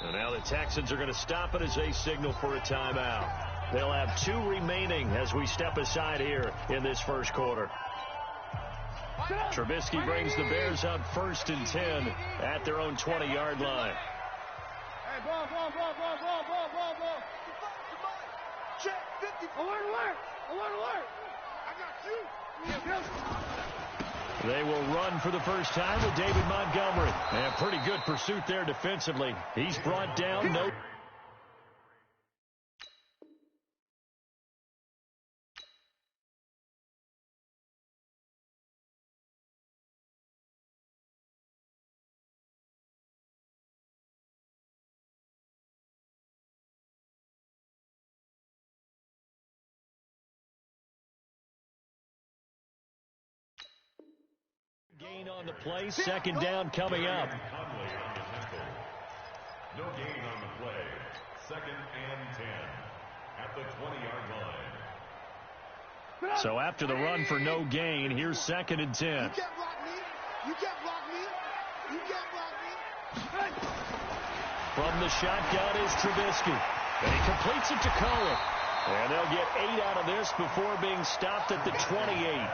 And now the Texans are going to stop it as they signal for a timeout. They'll have 2 remaining as we step aside here in this first quarter. Trubisky brings the Bears up 1st and 10 at their own 20-yard line. Hey, ball. Check 50. Alert. I got you. They will run for the first time with David Montgomery. And pretty good pursuit there defensively. He's brought down no... Gain on the play, 2nd down coming up. No gain on the play. 2nd and 10 at the 20-yard line. So after the run for no gain, here's 2nd and 10. You can't block me. From the shotgun is Trubisky. And he completes it to Cullen. And they'll get 8 out of this before being stopped at the 28.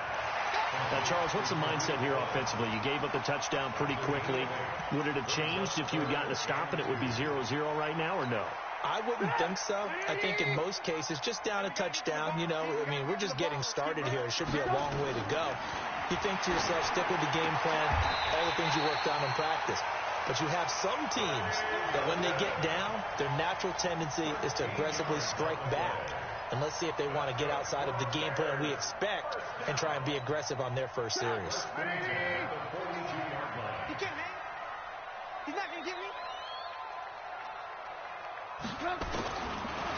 Now, Charles, what's the mindset here offensively? You gave up the touchdown pretty quickly. Would it have changed if you had gotten a stop and it would be 0-0 right now, or no? I wouldn't think so. I think in most cases, just down a touchdown, you know, I mean, we're just getting started here. It should be a long way to go. You think to yourself, stick with the game plan, all the things you worked on in practice. But you have some teams that when they get down, their natural tendency is to aggressively strike back. And let's see if they want to get outside of the game plan we expect and try and be aggressive on their first series. He can't hang. He's not going to get me.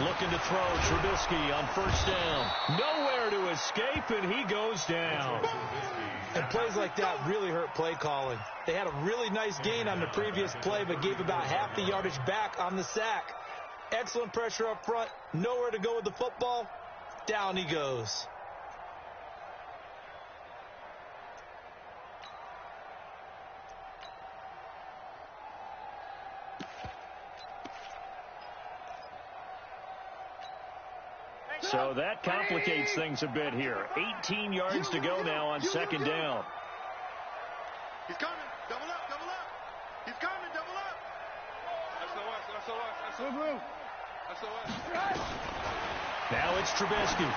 Looking to throw Trubisky on 1st down. Nowhere to escape, and he goes down. And plays like that really hurt play calling. They had a really nice gain on the previous play, but gave about half the yardage back on the sack. Excellent pressure up front. Nowhere to go with the football. Down he goes. So that complicates things a bit here. 18 yards to go now on 2nd down. He's coming. Double up. He's coming. Double up. SOS. Now it's Trubisky.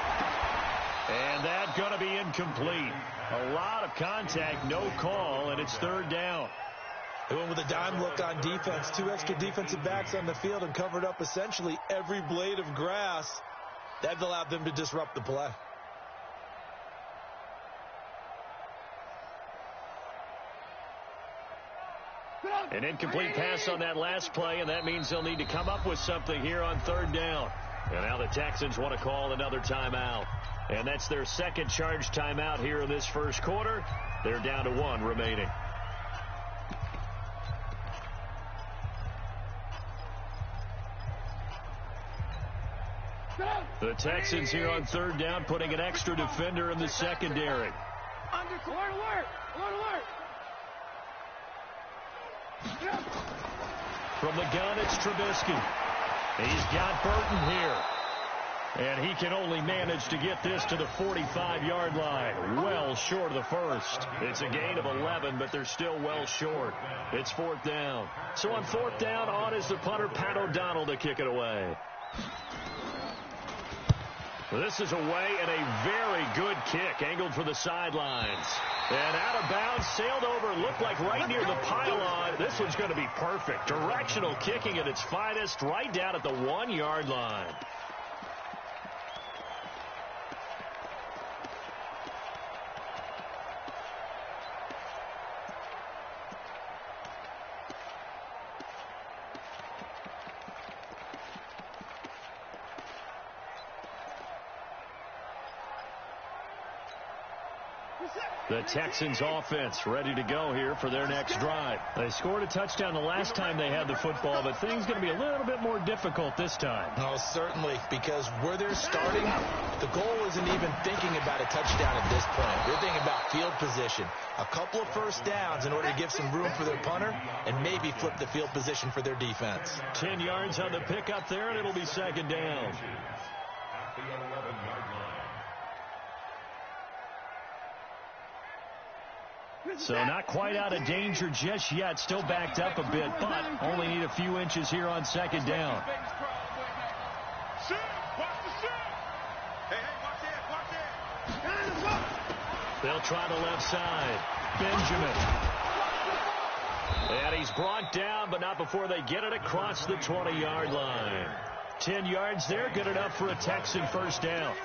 And that's going to be incomplete. A lot of contact, no call, and it's 3rd down. They went with a dime look on defense. 2 extra defensive backs on the field and covered up essentially every blade of grass. That allowed them to disrupt the play. An incomplete pass on that last play, and that means they'll need to come up with something here on 3rd down. And now the Texans want to call another timeout. And that's their 2nd charge timeout here in this first quarter. They're down to 1 remaining. The Texans here on 3rd down, putting an extra defender in the secondary. Alert. From the gun, it's Trubisky. He's got Burton here. And he can only manage to get this to the 45-yard line. Well short of the first. It's a gain of 11, but they're still well short. It's 4th down. So on 4th down, on is the punter, Pat O'Donnell, to kick it away. This is away and a very good kick, angled for the sidelines. And out of bounds, sailed over, looked like right near the pylon. This one's going to be perfect. Directional kicking at its finest, right down at the 1-yard line. The Texans offense ready to go here for their next drive. They scored a touchdown the last time they had the football, but things going to be a little bit more difficult this time. No, certainly, because where they're starting, the goal isn't even thinking about a touchdown at this point. They're thinking about field position, a couple of first downs in order to give some room for their punter, and maybe flip the field position for their defense. 10 yards on the pickup there, and it'll be second down. At the 11-yard line. So not quite out of danger just yet. Still backed up a bit, but only need a few inches here on second down. They'll try the left side. Benjamin. And he's brought down, but not before they get it across the 20-yard line. 10 yards there, good enough for a Texan first down.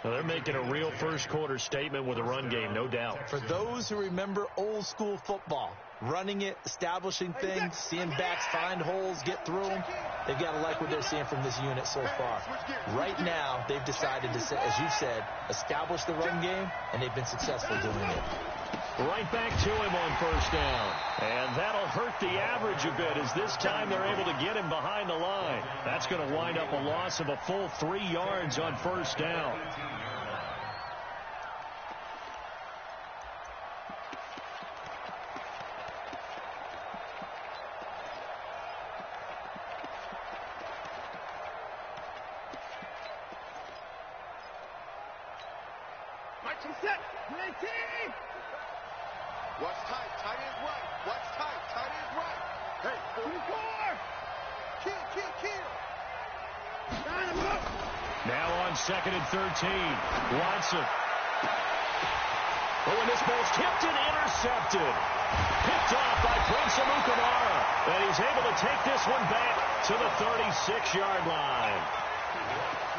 Well, they're making a real first-quarter statement with a run game, no doubt. For those who remember old-school football, running it, establishing things, seeing backs find holes, get through them, they've got to like what they're seeing from this unit so far. Right now, they've decided to, as you said, establish the run game, and they've been successful doing it. Right back to him on first down. And that'll hurt the average a bit as this time they're able to get him behind the line. That's going to wind up a loss of a full 3 yards on first down. Watch tight, tight end right. Watch tight, tight end right. Hey, 44. Kill. Now on second and 13. Watson. Oh, and this ball's tipped and intercepted. Picked off by Prince Amukamara. And he's able to take this one back to the 36-yard line.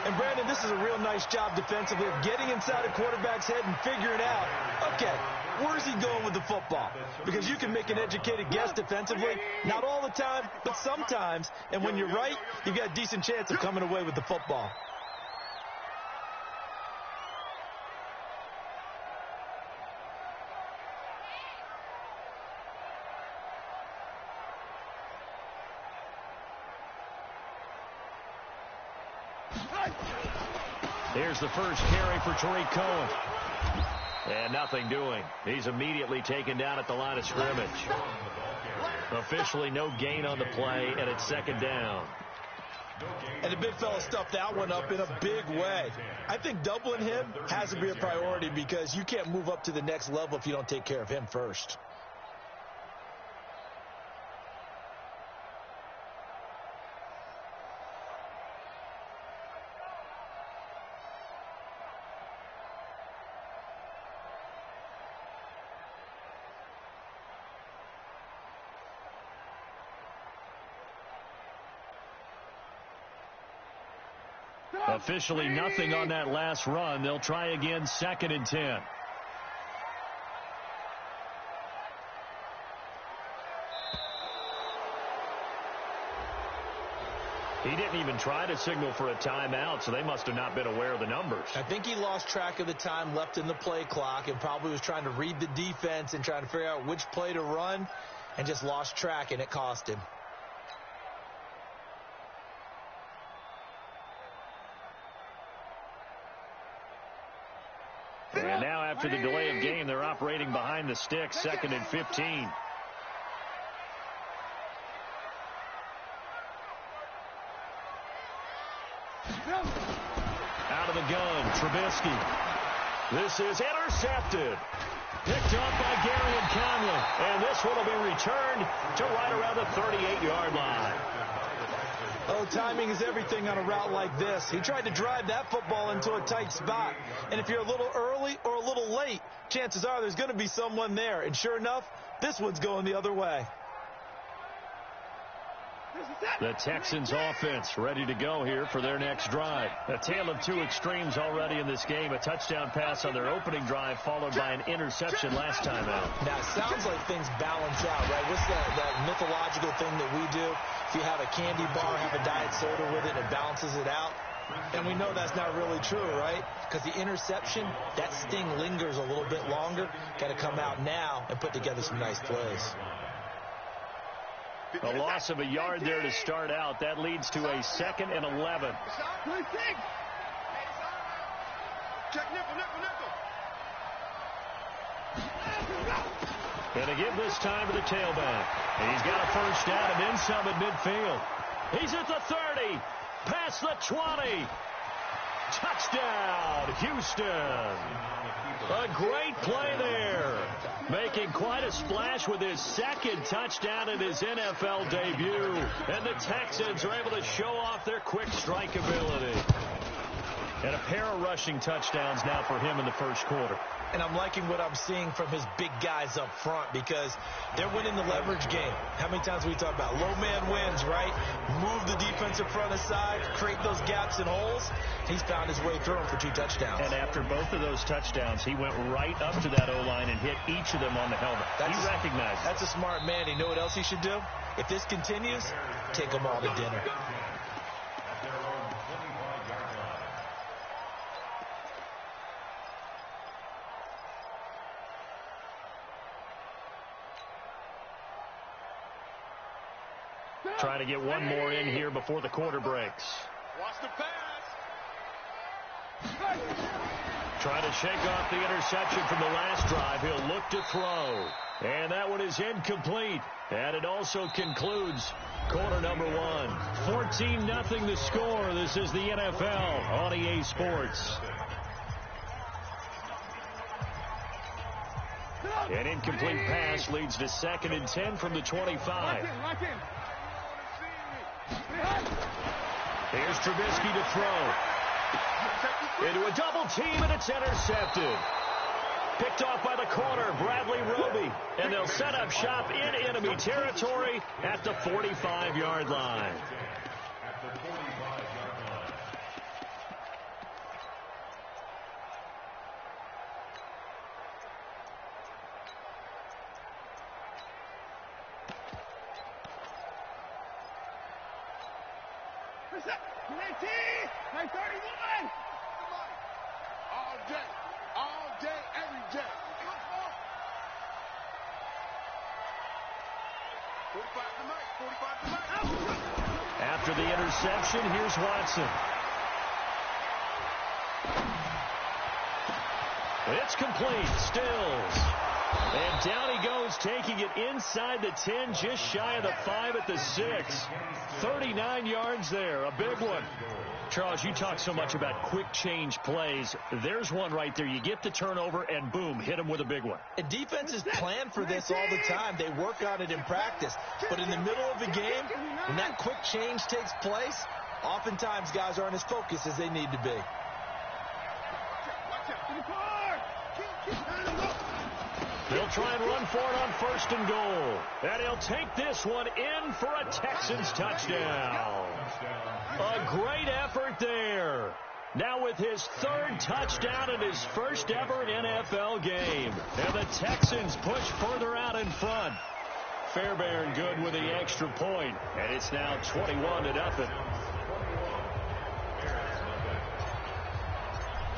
And, Brandon, this is a real nice job defensively of getting inside a quarterback's head and figuring out, okay, where's he going with the football? Because you can make an educated guess defensively, not all the time, but sometimes. And when you're right, you've got a decent chance of coming away with the football. Here's the first carry for Tariq Cohen. And nothing doing. He's immediately taken down at the line of scrimmage. Officially no gain on the play, and it's second down. And the big fella stuffed that one up in a big way. I think doubling him has to be a priority because you can't move up to the next level if you don't take care of him first. Officially nothing on that last run. They'll try again, second and 10. He didn't even try to signal for a timeout, so they must have not been aware of the numbers. I think he lost track of the time left in the play clock and probably was trying to read the defense and trying to figure out which play to run and just lost track, and it cost him. And now after the delay of game, they're operating behind the sticks, second and 15. Out of the gun, Trubisky. This is intercepted. Picked up by Gary and Conley. And this one will be returned to right around the 38-yard line. Oh, timing is everything on a route like this. He tried to drive that football into a tight spot. And if you're a little early or a little late, chances are there's going to be someone there. And sure enough, this one's going the other way. The Texans offense ready to go here for their next drive. A tale of two extremes already in this game. A touchdown pass on their opening drive followed by an interception last time out. Now, it sounds like things balance out, right? What's that mythological thing that we do? If you have a candy bar, have a diet soda with it, it balances it out. And we know that's not really true, right? Because the interception, that sting lingers a little bit longer. Got to come out now and put together some nice plays. A loss of a yard there to start out. That leads to a 2nd and 11. Check nickel. Going to give this time to the tailback. He's got a first down and then some at midfield. He's at the 30. Past the 20. Touchdown, Houston. A great play there. Making quite a splash with his 2nd touchdown in his NFL debut. And the Texans are able to show off their quick strike ability. And a pair of rushing touchdowns now for him in the first quarter. And I'm liking what I'm seeing from his big guys up front because they're winning the leverage game. How many times we talk about low man wins, right? Move the defensive front aside, create those gaps and holes. He's found his way through them for 2 touchdowns. And after both of those touchdowns, he went right up to that O-line and hit each of them on the helmet. He recognized it. That's a smart man. You know what else he should do? If this continues, take them all to dinner. Trying to get one more in here before the quarter breaks. Watch the pass. Trying to shake off the interception from the last drive. He'll look to throw. And that one is incomplete. And it also concludes quarter number 1. 14-0 the score. This is the NFL on EA Sports. An incomplete pass leads to 2nd and 10 from the 25. Here's Trubisky to throw. Into a double team, and it's intercepted. Picked off by the corner, Bradley Roby. And they'll set up shop in enemy territory at the 45-yard line. All day, every day. 45 tonight. After the interception, here's Watson. It's complete. Stills. And down he goes, taking it inside the 10, just shy of the 5 at the 6. 39 yards there, a big one. Charles, you talk so much about quick change plays. There's one right there. You get the turnover, and boom, hit him with a big one. And defenses plan for this all the time. They work on it in practice. But in the middle of the game, when that quick change takes place, oftentimes guys aren't as focused as they need to be. They'll try and run for it on 1st and goal. And he'll take this one in for a Texans touchdown. A great effort there. Now with his 3rd touchdown in his first ever NFL game. And the Texans push further out in front. Fairbairn good with the extra point. And it's now 21-0.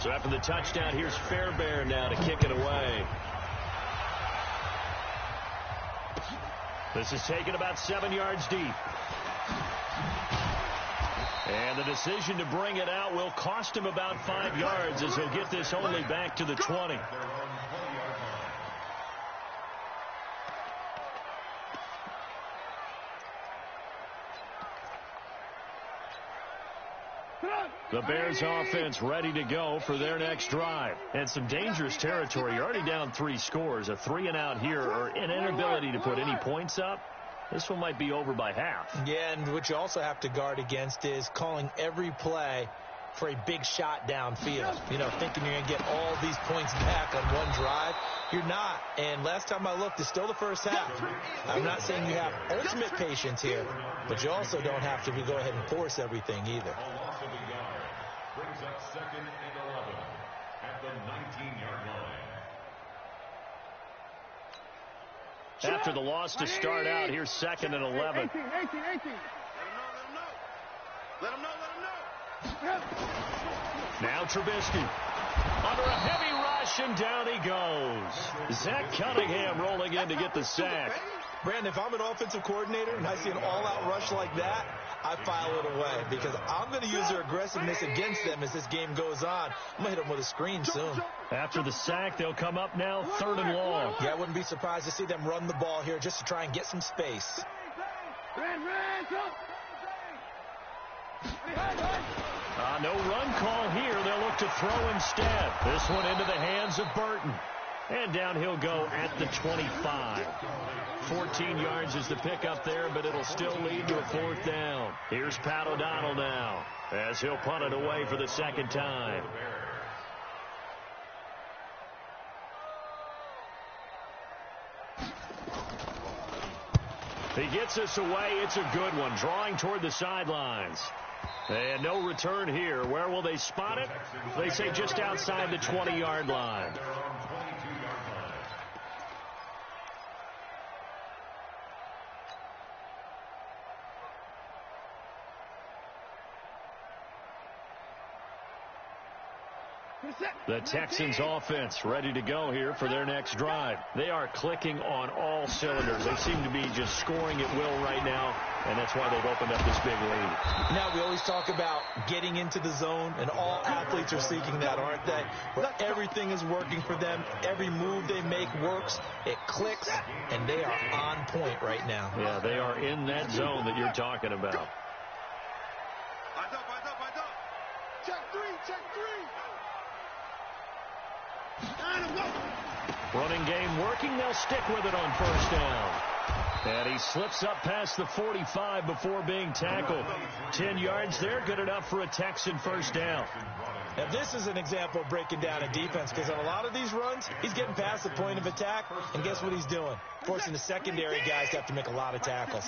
So after the touchdown, here's Fairbairn now to kick it away. This is taken about 7 yards deep. And the decision to bring it out will cost him about 5 yards as he'll get this only back to the 20. The Bears offense ready to go for their next drive. And some dangerous territory. You're already down 3 scores. A 3-and-out here or an inability to put any points up. This one might be over by half. Yeah, and what you also have to guard against is calling every play for a big shot downfield. You know, thinking you're going to get all these points back on one drive. You're not. And last time I looked, it's still the first half. I'm not saying you have ultimate patience here, but you also don't have to go ahead and force everything either. Brings up 2nd and 11 at the 19-yard line. After the loss to start out, here's 2nd and 11. 18. Let him know. Now Trubisky. Under a heavy rush, and down he goes. Zach Cunningham rolling in to get the sack. Brandon, if I'm an offensive coordinator and I see an all-out rush like that, I file it away because I'm going to use their aggressiveness against them as this game goes on. I'm going to hit them with a screen soon. After the sack, they'll come up now 3rd and long. Yeah, I wouldn't be surprised to see them run the ball here just to try and get some space. No run call here. They'll look to throw instead. This one into the hands of Burton. And down he'll go at the 25. 14 yards is the pickup there, but it'll still lead to a 4th down. Here's Pat O'Donnell now as he'll punt it away for the 2nd time. He gets us away. It's a good one. Drawing toward the sidelines. And no return here. Where will they spot it? They say just outside the 20-yard line. The Texans offense ready to go here for their next drive. They are clicking on all cylinders. They seem to be just scoring at will right now, and that's why they've opened up this big lead. Now, we always talk about getting into the zone, and all athletes are seeking that, aren't they? Where everything is working for them. Every move they make works. It clicks, and they are on point right now. Yeah, they are in that zone that you're talking about. Eyes up, eyes up, eyes up. Check three, check three. Running game working. They'll stick with it on 1st down. And he slips up past the 45 before being tackled. 10 yards there, good enough for a Texan 1st down. Now, this is an example of breaking down a defense because on a lot of these runs, he's getting past the point of attack, and guess what he's doing? Forcing the secondary guys to have to make a lot of tackles.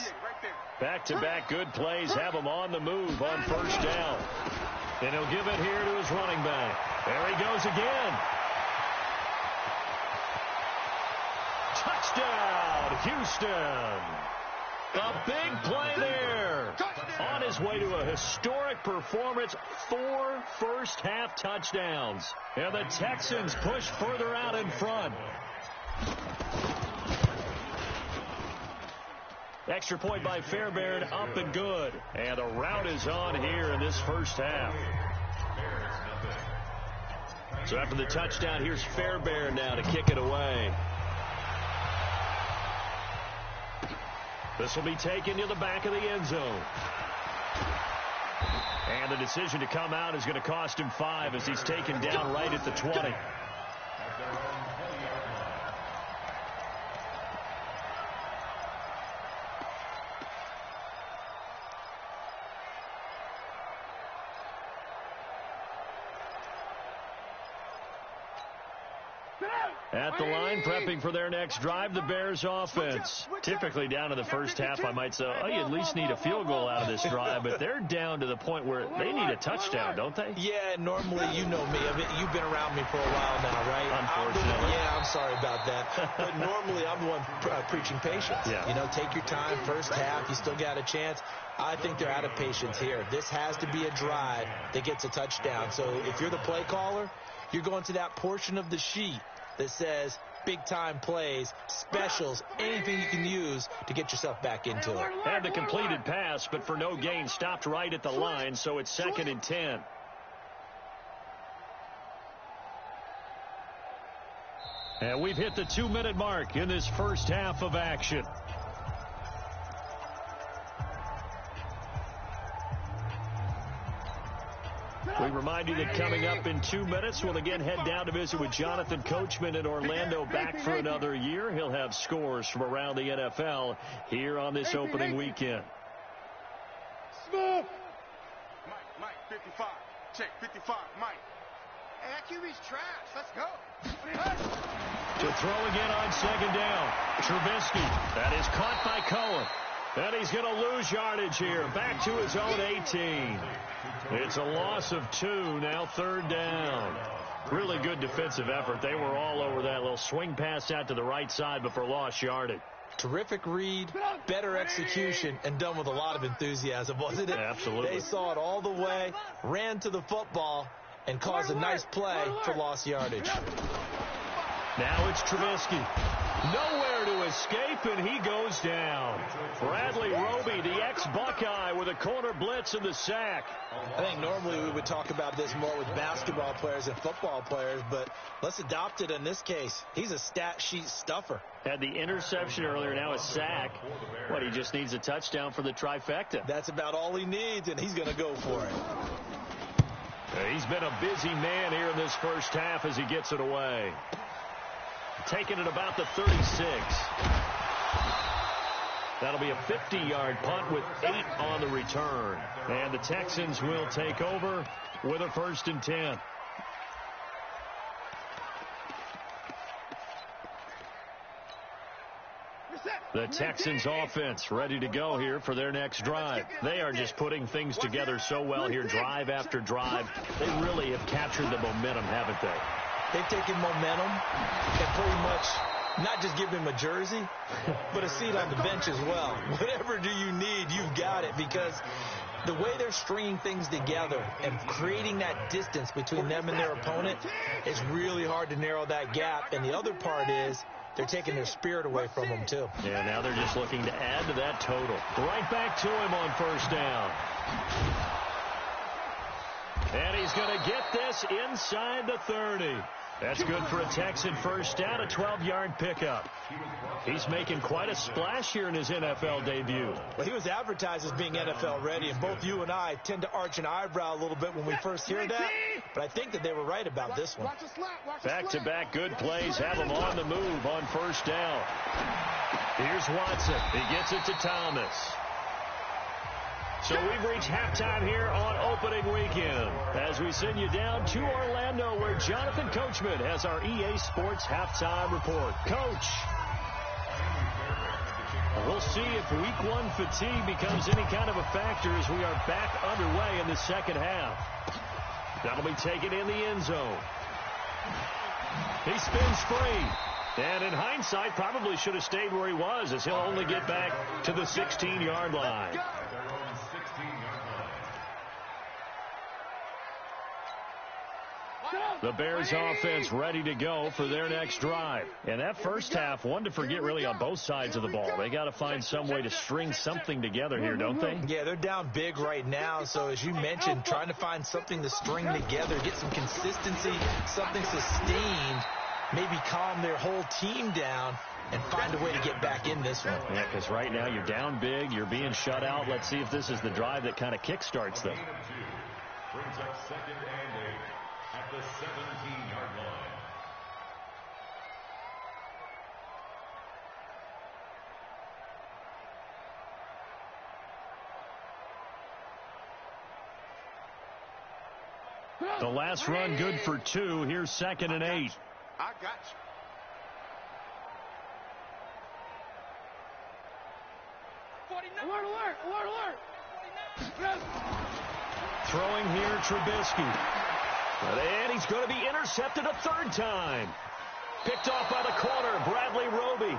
Back-to-back good plays have him on the move on 1st down. And he'll give it here to his running back. There he goes again. Touchdown, Houston. A big play there. On his way to a historic performance, 4 first-half touchdowns. And the Texans push further out in front. Extra point by Fairbairn, up and good. And the route is on here in this 1st half. So after the touchdown, here's Fairbairn now to kick it away. This will be taken to the back of the end zone. And the decision to come out is going to cost him 5 as he's taken down right at the 20. At the line, prepping for their next drive, the Bears offense. Typically down to the 1st half, I might say, oh, you at least need a field goal out of this drive, but they're down to the point where they need a touchdown, don't they? Yeah, normally, you know me. I mean, you've been around me for a while now, right? Unfortunately. I'm sorry about that. But normally, I'm the one preaching patience. Yeah. You know, take your time, 1st half, you still got a chance. I think they're out of patience here. This has to be a drive that gets a touchdown. So if you're the play caller, you're going to that portion of the sheet that says big-time plays, specials, anything you can use to get yourself back into it. Had the completed pass, but for no gain, stopped right at the line, so it's 2nd and 10. And we've hit the 2-minute mark in this 1st half of action. We remind you that coming up in 2 minutes, we'll again head down to visit with Jonathan Coachman in Orlando, back for another year. He'll have scores from around the NFL here on this opening weekend. Smith. Mike, 55. Check, 55, Mike. Hey, that QB's trash. Let's go. To throw again on 2nd down. Trubisky. That is caught by Cohen. And he's going to lose yardage here. Back to his own 18. It's a loss of 2, now 3rd down. Really good defensive effort. They were all over that little swing pass out to the right side, but for lost yardage. Terrific read, better execution, and done with a lot of enthusiasm, wasn't it? Absolutely. They saw it all the way, ran to the football, and caused a nice play for lost yardage. Now it's Trubisky. Nowhere to escape, and he goes down. Bradley Roby, the ex-Buckeye, with a corner blitz and the sack. I think normally we would talk about this more with basketball players and football players, but let's adopt it in this case. He's a stat sheet stuffer. Had the interception earlier, now a sack. What, he just needs a touchdown for the trifecta. That's about all he needs, and he's going to go for it. He's been a busy man here in this first half as he gets it away. Taking it about the 36. That'll be a 50-yard punt with 8 on the return. And the Texans will take over with a 1st and 10. The Texans offense ready to go here for their next drive. They are just putting things together so well here, drive after drive. They really have captured the momentum, haven't they? They've taken momentum and pretty much not just give him a jersey, but a seat on the bench as well. Whatever do you need, you've got it, because the way they're stringing things together and creating that distance between them and their opponent is really hard to narrow that gap. And the other part is they're taking their spirit away from them, too. Yeah, now they're just looking to add to that total. Right back to him on 1st down. And he's going to get this inside the 30. That's good for a Texan 1st down, a 12-yard pickup. He's making quite a splash here in his NFL debut. Well, he was advertised as being NFL ready, and both you and I tend to arch an eyebrow a little bit when we first hear that, but I think that they were right about this one. Back-to-back good plays have him on the move on 1st down. Here's Watson. He gets it to Thomas. So we've reached halftime here on opening weekend as we send you down to Orlando, where Jonathan Coachman has our EA Sports halftime report. Coach, we'll see if week 1 fatigue becomes any kind of a factor as we are back underway in the second half. That'll be taken in the end zone. He spins free. And in hindsight, probably should have stayed where he was, as he'll only get back to the 16-yard line. The Bears offense ready to go for their next drive. And that first half, one to forget really on both sides of the ball. They got to find some way to string something together here, don't they? Yeah, they're down big right now. So as you mentioned, trying to find something to string together, get some consistency, something sustained, maybe calm their whole team down and find a way to get back in this one. Yeah, because right now you're down big, you're being shut out. Let's see if this is the drive that kind of kickstarts them. Brings up 2nd and 8 at the 17-yard line. The last run good for 2. Here's 2nd and 8. I got you. Alert, alert, alert, alert. Throwing here, Trubisky. And he's going to be intercepted a 3rd time. Picked off by the corner, Bradley Roby.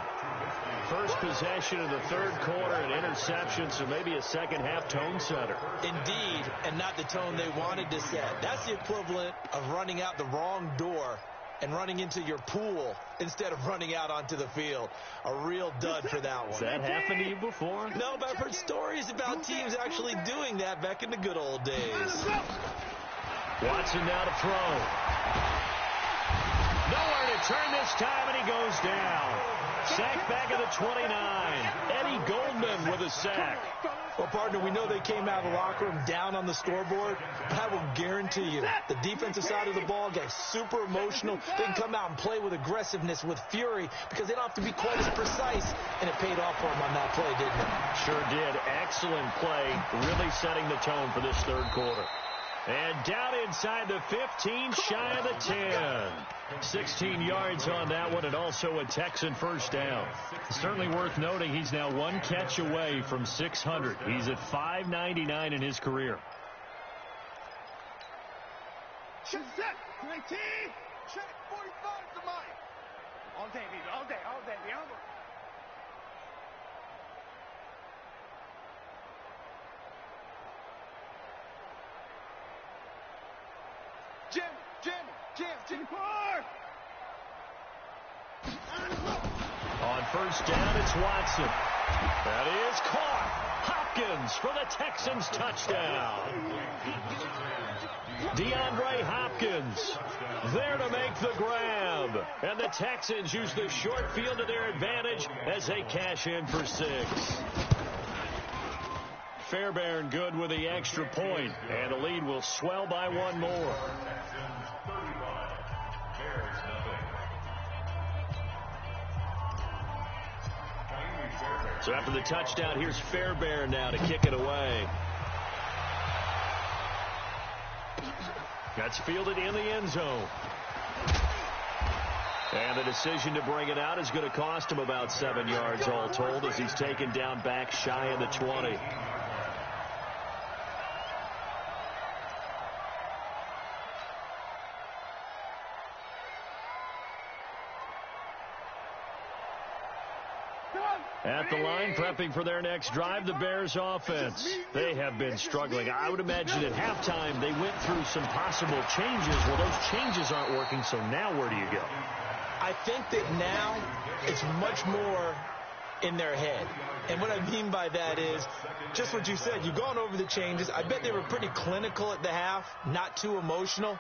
First possession of the 3rd quarter, an interception, so maybe a second half tone setter. Indeed, and not the tone they wanted to set. That's the equivalent of running out the wrong door and running into your pool instead of running out onto the field. A real dud for that one. Has that happened to you before? No, but I've heard stories about teams actually doing that back in the good old days. Watson now to throw. Nowhere to turn this time, and he goes down. Sack back at the 29. Eddie Goldman with a sack. Well, partner, we know they came out of the locker room down on the scoreboard, but I will guarantee you the defensive side of the ball got super emotional. They can come out and play with aggressiveness, with fury, because they don't have to be quite as precise, and it paid off for them on that play, didn't it? Sure did. Excellent play, really setting the tone for this 3rd quarter. And down inside the 15, shy of the 10. 16 yards on that one, and also a Texan 1st down. Certainly worth noting he's now 1 catch away from 600. He's at 599 in his career. Check 19. Check 45 to Mike. All day, baby. All day, all day. On first down, it's Watson. That is caught. Hopkins for the Texans touchdown. DeAndre Hopkins there to make the grab. And the Texans use the short field to their advantage as they cash in for 6. Fairbairn good with the extra point, and the lead will swell by 1 more. So after the touchdown, here's Fairbairn now to kick it away. That's fielded in the end zone. And the decision to bring it out is going to cost him about 7 yards all told as he's taken down back shy of the 20. At the line, prepping for their next drive, the Bears offense. They have been struggling. I would imagine at halftime they went through some possible changes. Well, those changes aren't working, so now where do you go? I think that now it's much more in their head. And what I mean by that is just what you said. You've gone over the changes. I bet they were pretty clinical at the half, not too emotional.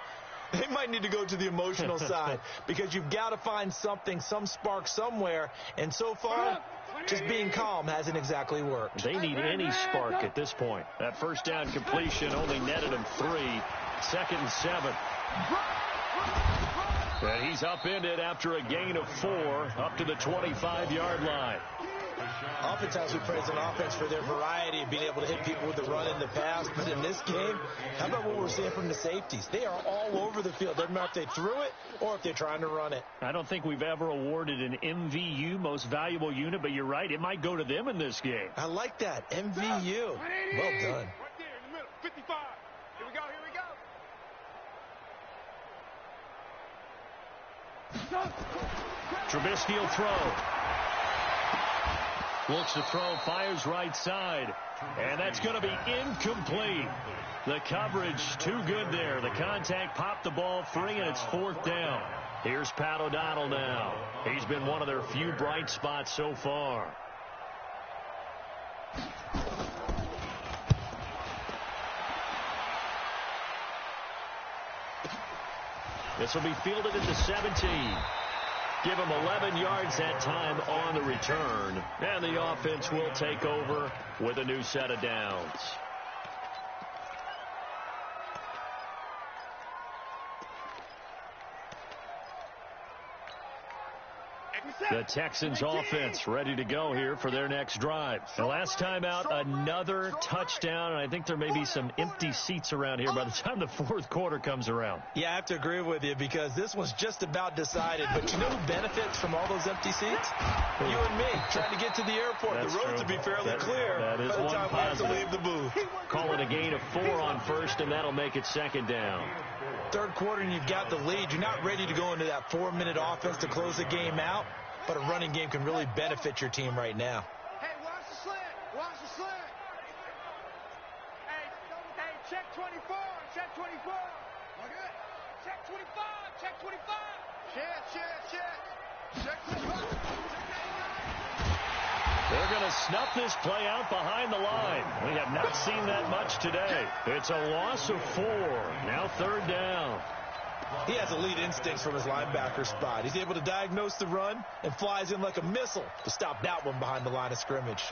They might need to go to the emotional side because you've got to find something, some spark somewhere. And so far, just being calm hasn't exactly worked. They need any spark at this point. That first down completion only netted them 3. 2nd and 7. And he's upended after a gain of 4 up to the 25-yard line. Oftentimes we praise an offense for their variety of being able to hit people with the run in the past. But in this game, how about what we're seeing from the safeties? They are all over the field. Doesn't matter if they threw it or if they're trying to run it. I don't think we've ever awarded an MVU, most valuable unit, but you're right. It might go to them in this game. I like that. MVU. Well done. Right there in the middle. 55. Here we go. Trubisky will throw. Looks to throw, fires right side. And that's going to be incomplete. The coverage too good there. The contact popped the ball free, and it's 4th down. Here's Pat O'Donnell now. He's been one of their few bright spots so far. This will be fielded at the 17. Give him 11 yards that time on the return. And the offense will take over with a new set of downs. The Texans offense ready to go here for their next drive. The last time out, another touchdown, and I think there may be some empty seats around here by the time the 4th quarter comes around. Yeah, I have to agree with you because this one's just about decided. But you know who benefits from all those empty seats? You and me, trying to get to the airport. That's the roads true. will be fairly clear that is by the one time we have to positive. leave the booth. Call it a gain of 4 on first, and that'll make it 2nd down. 3rd quarter, and you've got the lead. You're not ready to go into that 4-minute offense to close the game out. But a running game can really benefit your team right now. Hey, watch the slant. Watch the slant. Hey, check 24. Check 24. Okay. Check 25. Check 25. Check 25. They're going to snuff this play out behind the line. We have not seen that much today. It's a loss of 4. Now 3rd down. He has elite instincts from his linebacker spot. He's able to diagnose the run and flies in like a missile to stop that one behind the line of scrimmage.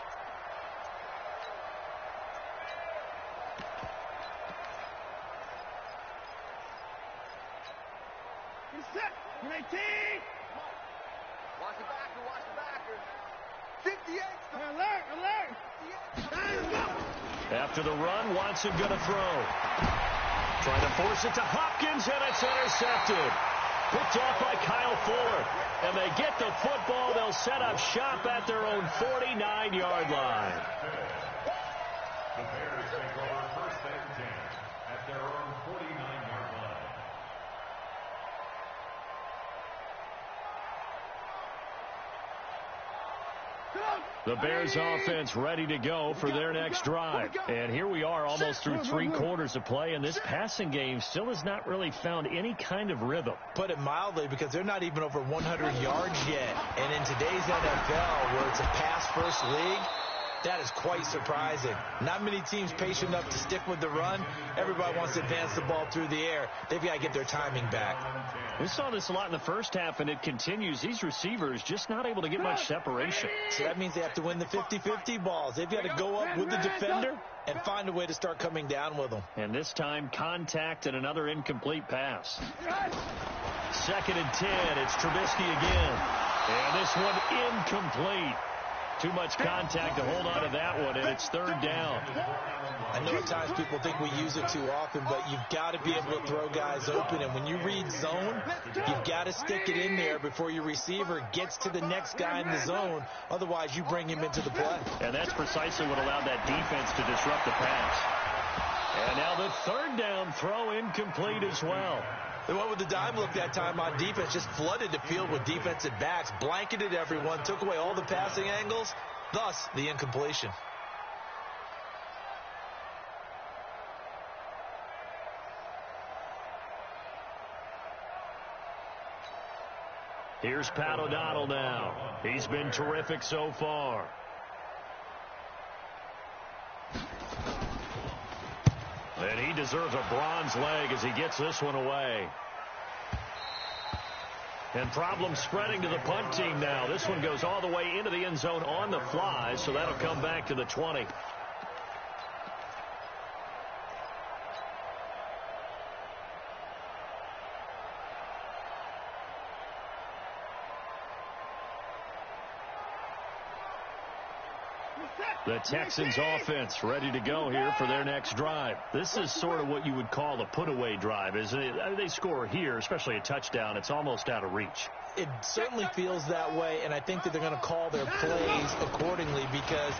He's set. 19. Watch the backer. 58. Alert. After the run, Watson going to throw. Trying to force it to Hopkins, and it's intercepted. Picked off by Kyle Fuller. And they get the football. They'll set up shop at their own 49-yard line. The Bears take over 1st and 10 at their own 49-yard line. The Bears offense ready to go for their next drive. And here we are almost through 3 quarters of play, and this passing game still has not really found any kind of rhythm. Put it mildly, because they're not even over 100 yards yet. And in today's NFL, where it's a pass-first league, that is quite surprising. Not many teams patient enough to stick with the run. Everybody wants to advance the ball through the air. They've got to get their timing back. We saw this a lot in the first half, and it continues. These receivers just not able to get much separation. So that means they have to win the 50-50 balls. They've got to go up with the defender and find a way to start coming down with them. And this time, contact and another incomplete pass. 2nd and 10. It's Trubisky again. And this one incomplete. Too much contact to hold on to that one, and it's 3rd down. I know at times people think we use it too often, but you've got to be able to throw guys open. And when you read zone, you've got to stick it in there before your receiver gets to the next guy in the zone. Otherwise, you bring him into the play. And that's precisely what allowed that defense to disrupt the pass. And now the 3rd down throw incomplete as well. They went with the dime look that time on defense, just flooded the field with defensive backs, blanketed everyone, took away all the passing angles, thus the incompletion. Here's Pat O'Donnell now. He's been terrific so far. And he deserves a bronze leg as he gets this one away. And problems spreading to the punt team now. This one goes all the way into the end zone on the fly, so that'll come back to the 20. The Texans offense ready to go here for their next drive. This is sort of what you would call a put-away drive, isn't it? They score here, especially a touchdown. It's almost out of reach. It certainly feels that way, and I think that they're going to call their plays accordingly, because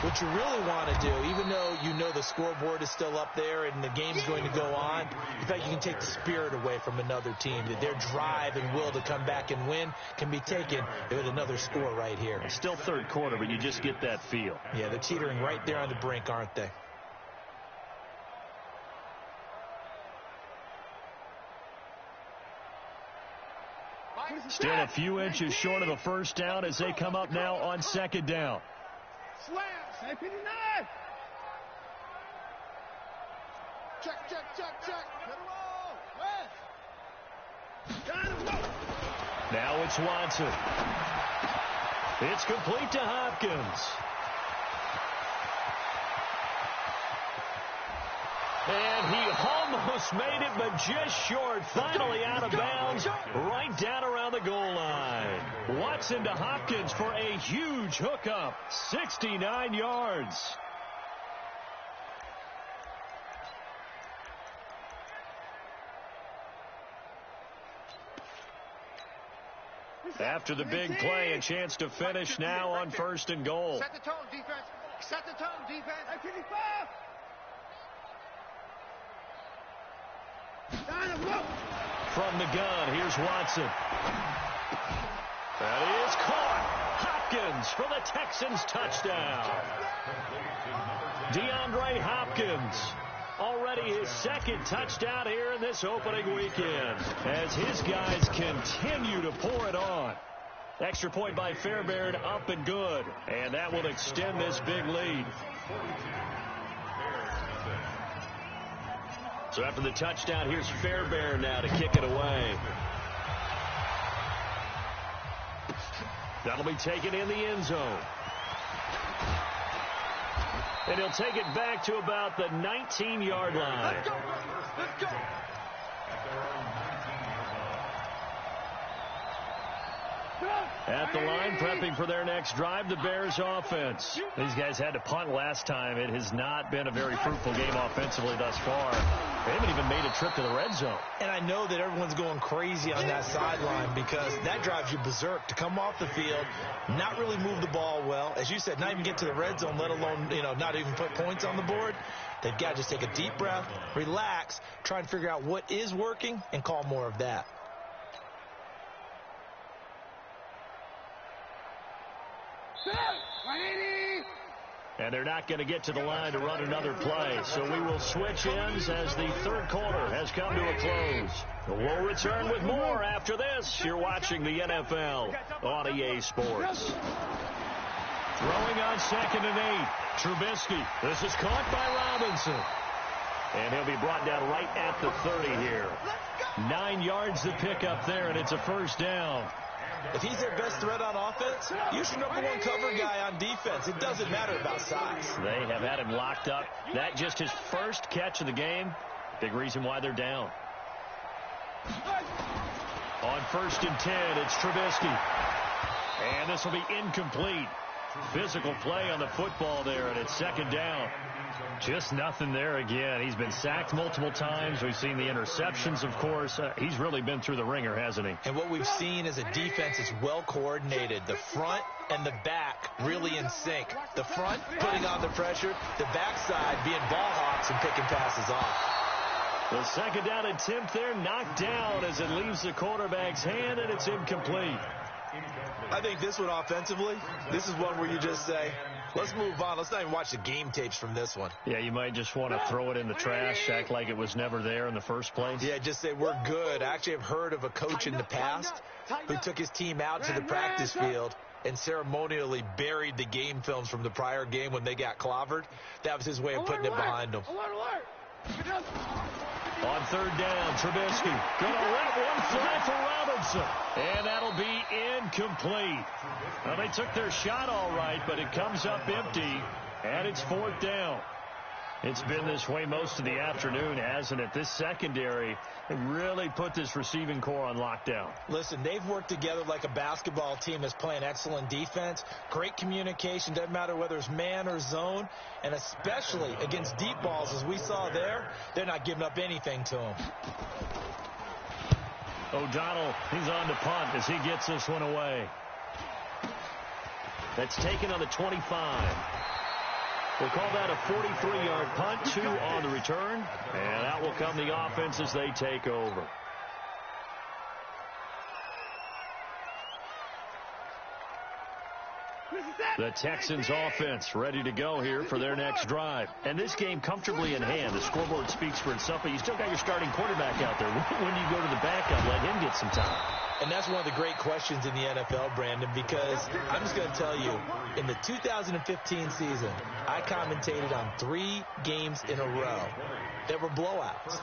what you really want to do, even though you know the scoreboard is still up there and the game's going to go on, in fact, you can take the spirit away from another team, that their drive and will to come back and win can be taken with another score right here. It's still 3rd quarter, but you just get that feel. Yeah, they're teetering right there on the brink, aren't they? Still a few inches short of a 1st down as they come up now on 2nd down. Slam! 59! Check. Hit a roll. Now it's Watson. It's complete to Hopkins. And he almost made it, but just short. Finally out of bounds, right down around the goal line. Watson to Hopkins for a huge hookup. 69 yards. After the big play, a chance to finish now on 1st and goal. Set the tone, defense. Set the tone, defense. 55! From the gun, here's Watson. That is caught. Hopkins for the Texans touchdown. DeAndre Hopkins. Already his 2nd touchdown here in this opening weekend as his guys continue to pour it on. Extra point by Fairbairn, up and good. And that will extend this big lead. So after the touchdown, here's Fairbairn now to kick it away. That'll be taken in the end zone. And he'll take it back to about the 19-yard line. Let's go. At the line, prepping for their next drive, the Bears offense. These guys had to punt last time. It has not been a very fruitful game offensively thus far. They haven't even made a trip to the red zone. And I know that everyone's going crazy on that sideline because that drives you berserk to come off the field, not really move the ball well. As you said, not even get to the red zone, let alone, not even put points on the board. They've got to just take a deep breath, relax, try and figure out what is working, and call more of that. Stop! 180. And they're not going to get to the line to run another play. So we will switch ends as the third quarter has come to a close. We'll return with more after this. You're watching the NFL on EA Sports. Throwing on 2nd and 8. Trubisky. This is caught by Robinson. And he'll be brought down right at the 30 here. 9 yards to pick up there, and it's a first down. If he's their best threat on offense, use your number 1 cover guy on defense. It doesn't matter about size. They have had him locked up. That just his first catch of the game. Big reason why they're down. On 1st and 10, it's Trubisky. And this will be incomplete. Physical play on the football there, and it's 2nd down. Just nothing there again. He's been sacked multiple times. We've seen the interceptions, of course. He's really been through the ringer, hasn't he? And what we've seen is a defense that's well coordinated. The front and the back really in sync. The front putting on the pressure, the backside being ball hawks and picking passes off. The 2nd down attempt there knocked down as it leaves the quarterback's hand, and it's incomplete. I think this one offensively, this is one where you just say, let's move on. Let's not even watch the game tapes from this one. Yeah, you might just want to throw it in the trash, act like it was never there in the first place. Yeah, just say we're good. I actually have heard of a coach in the past who took his team out to the practice field and ceremonially buried the game films from the prior game when they got clobbered. That was his way of putting it behind them. On 3rd down, Trubisky going to let one fly for Robinson. And that'll be incomplete. Well, they took their shot all right, but it comes up empty, and it's 4th down. It's been this way most of the afternoon, hasn't it? This secondary really put this receiving core on lockdown. Listen, they've worked together like a basketball team that's playing excellent defense. Great communication, doesn't matter whether it's man or zone. And especially against deep balls, as we saw there, they're not giving up anything to them. O'Donnell, he's on to punt as he gets this one away. That's taken on the 25. We'll call that a 43-yard punt, 2 on the return, and that will come the offense as they take over. The Texans offense ready to go here for their next drive. And this game comfortably in hand. The scoreboard speaks for itself, but you still got your starting quarterback out there. When you go to the backup, let him get some time. And that's one of the great questions in the NFL, Brandon, because I'm just going to tell you, in the 2015 season, I commentated on 3 games in a row that were blowouts.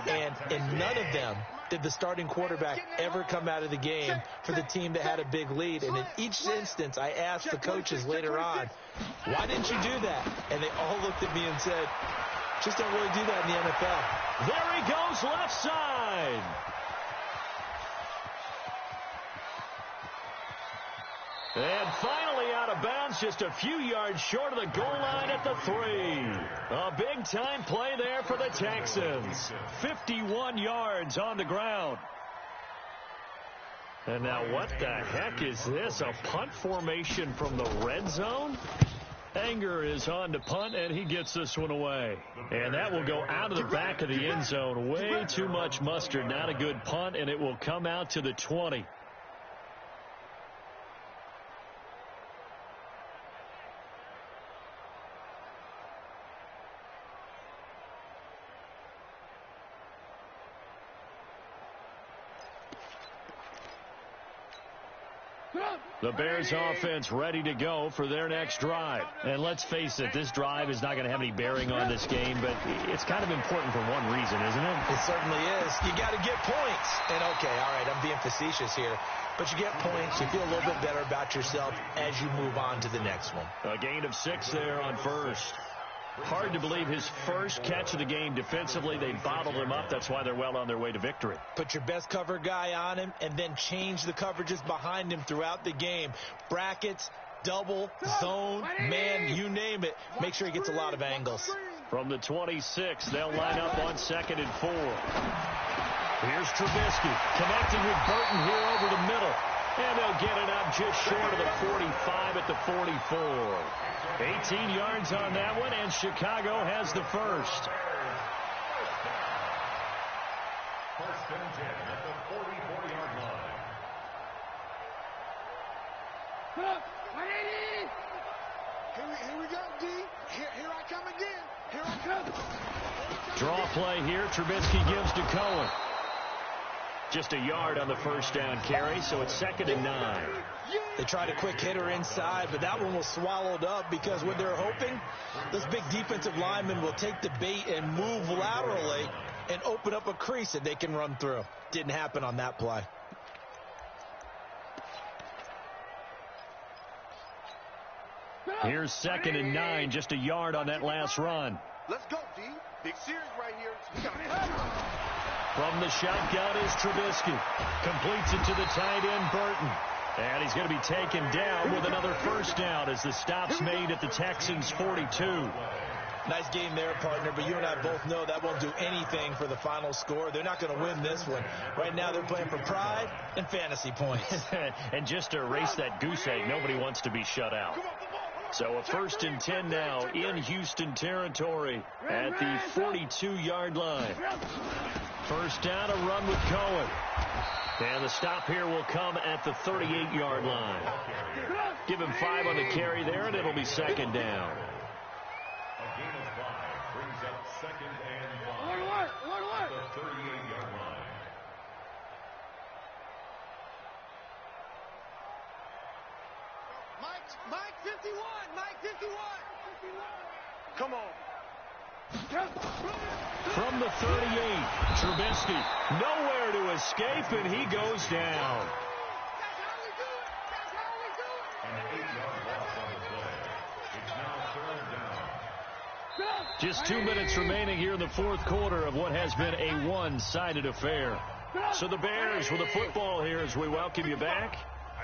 And in none of them did the starting quarterback ever come out of the game for the team that had a big lead. And in each instance, I asked the coaches later on, why didn't you do that? And they all looked at me and said, just don't really do that in the NFL. There he goes, left side. And finally out of bounds, just a few yards short of the goal line at the 3. A big-time play there for the Texans. 51 yards on the ground. And now what the heck is this? A punt formation from the red zone? Anger is on to punt, and he gets this one away. And that will go out of the back of the end zone. Way too much mustard. Not a good punt, and it will come out to the 20. The Bears offense ready to go for their next drive. And let's face it, this drive is not going to have any bearing on this game, but it's kind of important for one reason, isn't it? It certainly is. You got to get points. And okay, all right, I'm being facetious here. But you get points, you feel a little bit better about yourself as you move on to the next one. A gain of 6 there on first. Hard to believe his first catch of the game defensively. They bottled him up. That's why they're well on their way to victory. Put your best cover guy on him and then change the coverages behind him throughout the game. Brackets, double, zone, man, you name it. Make sure he gets a lot of angles. From the 26, they'll line up on 2nd and 4. Here's Trubisky connecting with Burton here over the middle. And they'll get it up just short of the 45 at the 44. 18 yards on that one, and Chicago has the first. First and 10 at the 44-yard line. Draw play here. Trubisky gives to Cohen. Just a yard on the first down carry, so it's 2nd and 9. They tried a quick hitter inside, but that one was swallowed up because what they're hoping, this big defensive lineman will take the bait and move laterally and open up a crease that they can run through. Didn't happen on that play. Here's 2nd and 9, just a yard on that last run. Let's go, D. Big series right here. We got it. From the shotgun is Trubisky. Completes it to the tight end, Burton. And he's going to be taken down with another first down as the stop's made at the Texans' 42. Nice game there, partner, but you and I both know that won't do anything for the final score. They're not going to win this one. Right now they're playing for pride and fantasy points. And just to erase that goose egg, nobody wants to be shut out. So a 1st and 10 now in Houston territory at the 42-yard line. First down, a run with Cohen. And the stop here will come at the 38-yard line. Give him 5 on the carry there, and it'll be 2nd down. A game of 5 brings up 2nd and 5 at the 38-yard line. Mike 51. Mike 51. Come on. From the 38, Trubisky nowhere to escape, and he goes down. That's how we do it. That's how we do it. An 8-yard loss on the play. It's now 3rd down. Just 2 minutes remaining here in the 4th quarter of what has been a one-sided affair. So the Bears with the football here as we welcome you back.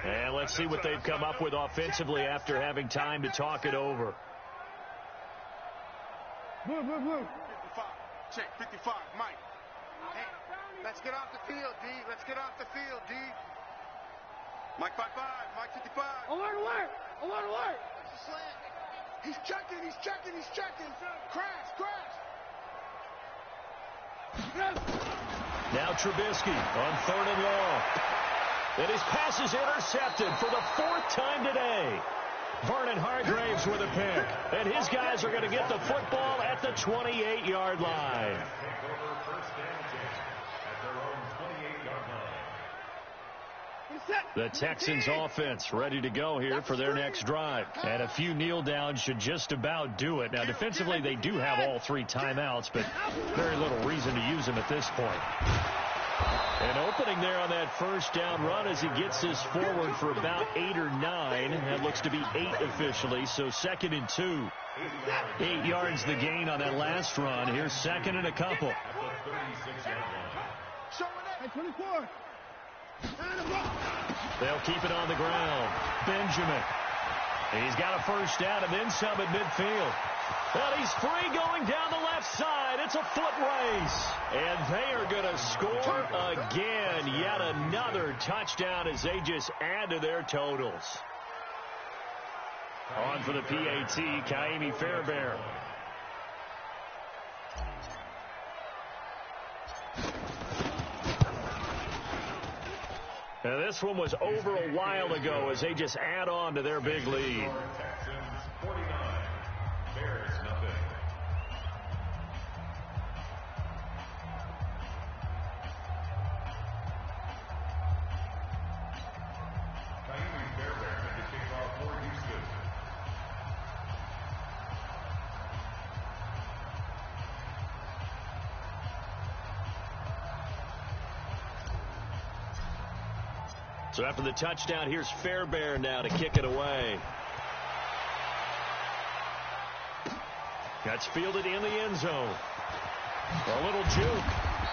And let's see what they've come up with offensively after having time to talk it over. Blue. 55. Check 55. Mike. Hey, let's get off the field, D. Let's get off the field, D. Mike 55. Mike 55. Alert. He's checking. Crash. Now Trubisky on 3rd and long. And his pass is intercepted for the 4th time today. Vernon Hargreaves with a pick. And his guys are going to get the football at the 28-yard line. Take over 1st and 10 at their own 28-yard line. The Texans offense ready to go here for their next drive. And a few kneel downs should just about do it. Now, defensively, they do have all 3 timeouts, but very little reason to use them at this point. And opening there on that first down run as he gets this forward for about 8 or 9. That looks to be 8 officially, so 2nd and 2. 8 yards the gain on that last run. Here's 2nd and a couple. At the 36-yard line. 24. They'll keep it on the ground. Benjamin. He's got a first down and then some at midfield. And he's free going down the left side. It's a foot race. And they are going to score again. Yet another touchdown as they just add to their totals. On for the PAT, Kaimi Fairbairn. Now this one was over a while ago as they just add on to their big lead. Texans 49, Bears nothing. Kaimi Fairbairn at the kickoff for Houston. So after the touchdown, here's Fairbairn now to kick it away. That's fielded in the end zone. A little juke.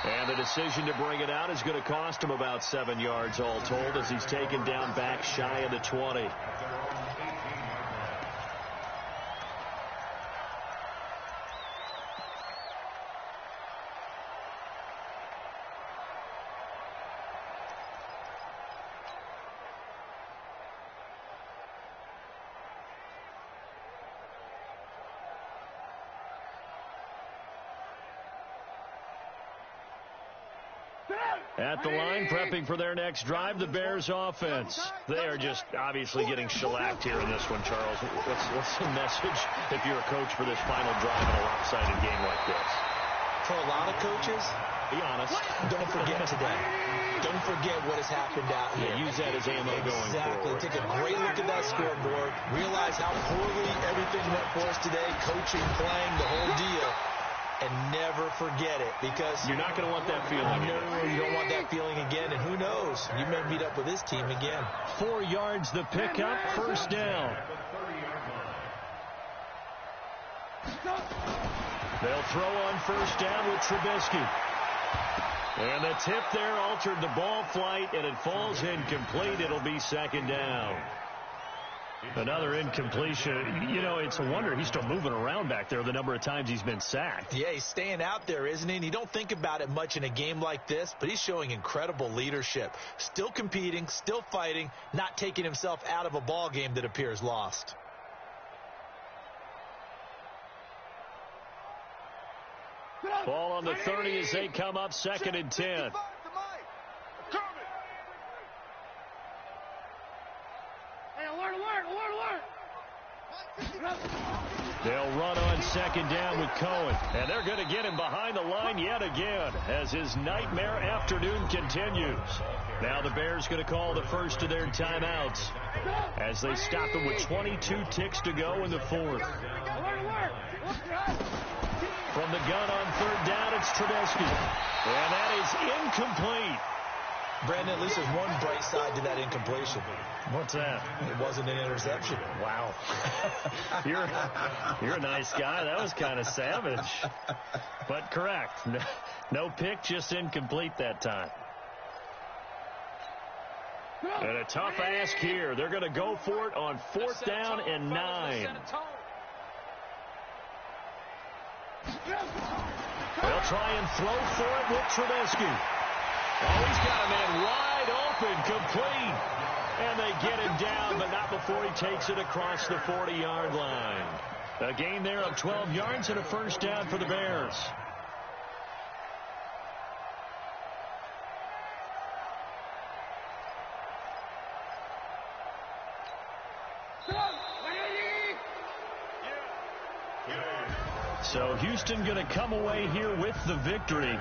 And the decision to bring it out is going to cost him about 7 yards all told as he's taken down back shy of the 20. At the line, prepping for their next drive, the Bears offense. They are just obviously getting shellacked here in this one, Charles. What's the message if you're a coach for this final drive in a lopsided game like this? For a lot of coaches, be honest, don't forget today. Don't forget what has happened out here. Use that as ammo going forward. Take a great look at that scoreboard. Realize how poorly everything went for us today. Coaching, playing, the whole deal. And never forget it, because you're not going to want that feeling. No, you don't want that feeling again. And who knows? You may meet up with this team again. 4 yards the pickup, first down. They'll throw on first down with Trubisky. And the tip there altered the ball flight, and it falls incomplete. It'll be second down. Another incompletion. You know, it's a wonder he's still moving around back there the number of times he's been sacked. Yeah, he's staying out there, isn't he? And you don't think about it much in a game like this, but he's showing incredible leadership. Still competing, still fighting, not taking himself out of a ball game that appears lost. Ball on the 30 as they come up, second and 10. They'll run on second down with Cohen. And they're going to get him behind the line yet again as his nightmare afternoon continues. Now the Bears going to call the first of their timeouts as they stop them with 22 ticks to go in the fourth. From the gun on third down, it's Trubisky. And that is incomplete. Brandon, at least there's one bright side to that incompletion. What's that? It wasn't an interception. Wow. You're a nice guy. That was kind of savage. But correct. No pick, just incomplete that time. And a tough ask here. They're going to go for it on fourth down and 9. They'll try and throw for it with Trubisky. Oh, he's got a man wide open, complete. And they get him down, but not before he takes it across the 40-yard line. A gain there of 12 yards and a first down for the Bears. So Houston going to come away here with the victory.